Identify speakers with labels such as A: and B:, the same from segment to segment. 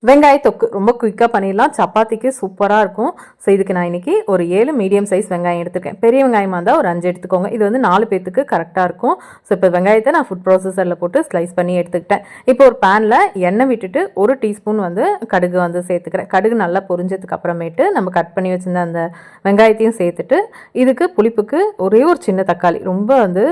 A: வெங்காய தொக்கு ரொம்ப குயிக்காக பண்ணிடலாம். சப்பாத்திக்கு சூப்பராக இருக்கும். ஸோ இதுக்கு நான் இன்றைக்கி ஒரு 7 மீடியம் சைஸ் வெங்காயம் எடுத்துருக்கேன். பெரிய வெங்காயமாக இருந்தால் ஒரு 5 எடுத்துக்கோங்க. இது வந்து 4 பேத்துக்கு கரெக்டாக இருக்கும். ஸோ இப்போ வெங்காயத்தை நான் ஃபுட் ப்ராசஸரில் போட்டு ஸ்லைஸ் பண்ணி எடுத்துக்கிட்டேன். இப்போ ஒரு பேனில் எண்ணெய் விட்டுட்டு 1 டீஸ்பூன் வந்து கடுகு வந்து சேர்த்துக்கிறேன். கடுகு நல்லா பொரிஞ்சதுக்கு அப்புறமேட்டு நம்ம கட் பண்ணி வச்சுருந்த அந்த வெங்காயத்தையும் சேர்த்துட்டு, இதுக்கு புளிப்புக்கு ஒரே ஒரு சின்ன தக்காளி, ரொம்ப வந்து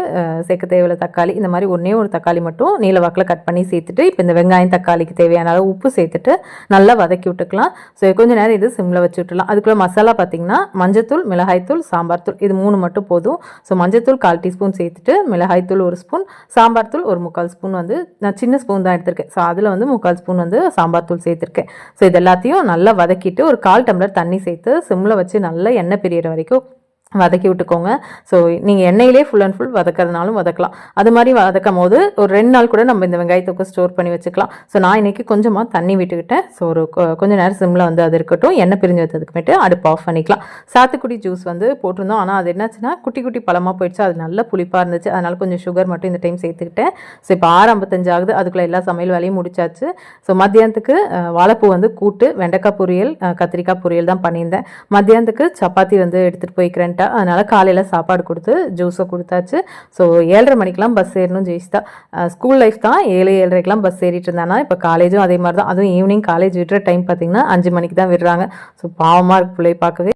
A: சேர்க்க தேவையில்ல தக்காளி, இந்த மாதிரி ஒன்றே ஒரு தக்காளி மட்டும் நீல வாக்கில் கட் பண்ணி சேர்த்துட்டு, இப்போ இந்த வெங்காயம் தக்காளிக்கு தேவையான அளவு உப்பு சேர்த்துட்டு நல்லா வதக்கி விட்டுக்கலாம். ஸோ கொஞ்சம் நேரம் இது சிம்மில் வச்சு விட்டுலாம். அதுக்குள்ளே மசாலா பார்த்தீங்கன்னா மஞ்சத்தூள், மிளகாய்த்தூள், சாம்பார் தூள், இது 3 மட்டும் போதும். ஸோ மஞ்சத்தூள் 1/4 டீஸ்பூன் சேர்த்துட்டு, மிளகாய்த்தூள் 1 ஸ்பூன், சாம்பார் தூள் ஒரு 3/4 ஸ்பூன் வந்து நான் சின்ன ஸ்பூன் தான் எடுத்திருக்கேன். ஸோ அதில் வந்து 3/4 ஸ்பூன் வந்து சாம்பார் தூள் சேர்த்துருக்கேன். ஸோ இது எல்லாத்தையும் நல்லா வதக்கிட்டு ஒரு 1/4 டம்ளர் தண்ணி சேர்த்து சிம்மில் வச்சு நல்லா எண்ணெய் பிரியிற வரைக்கும் வதக்கி விட்டுக்கோங்க. ஸோ நீங்கள் எண்ணெயிலே ஃபுல் அண்ட் ஃபுல் வதக்கிறதுனாலும் வதக்கலாம். அது மாதிரி வதக்கும் போது ஒரு 2 நாள் கூட நம்ம இந்த வெங்காயத்துக்கு ஸ்டோர் பண்ணி வச்சுக்கலாம். ஸோ நான் இன்றைக்கி கொஞ்சமாக தண்ணி விட்டுக்கிட்டேன். ஸோ ஒரு கொஞ்சம் நேரம் சிம்மில் வந்து அது இருக்கட்டும். எண்ணெய் பிரிஞ்சு வச்சதுக்குமேட்டு அடுப்பு ஆஃப் பண்ணிக்கலாம். சாத்துக்குடி ஜூஸ் வந்து போட்டிருந்தோம். ஆனால் அது என்னாச்சுன்னா குட்டி குட்டி பழமாக போயிடுச்சு. அது நல்ல புளிப்பாக இருந்துச்சு. அதனால் கொஞ்சம் சுகர் மட்டும் இந்த டைம் சேர்த்துக்கிட்டேன். ஸோ இப்போ 6:55 ஆகுது. அதுக்குள்ளே எல்லா சமையல் வேலையும் முடிச்சாச்சு. ஸோ மத்தியானத்துக்கு வாழைப்பூ வந்து கூட்டு, வெண்டைக்காய் பொரியல், கத்திரிக்காய் பொரியல் தான் பண்ணியிருந்தேன். மத்தியானத்துக்கு சப்பாத்தி வந்து எடுத்துகிட்டு போய்க்கிறேன். அதனால் காலையில் சாப்பாடு கொடுத்து ஜூஸை கொடுத்தாச்சு. ஸோ 7:30 மணிக்கெலாம் பஸ் ஏறணும். ஜெயிஸ்தா ஸ்கூல் லைஃப் தான். 7-7:30 பஸ் ஏறிட்டு இருந்தானா, இப்போ காலேஜும் அதே மாதிரி தான். அதுவும் ஈவினிங் காலேஜ் விட்டுற டைம் பார்த்திங்கன்னா 5 மணிக்கு தான் விடுறாங்க. ஸோ பாவமாக இருக்கு பிள்ளை பார்க்கவே.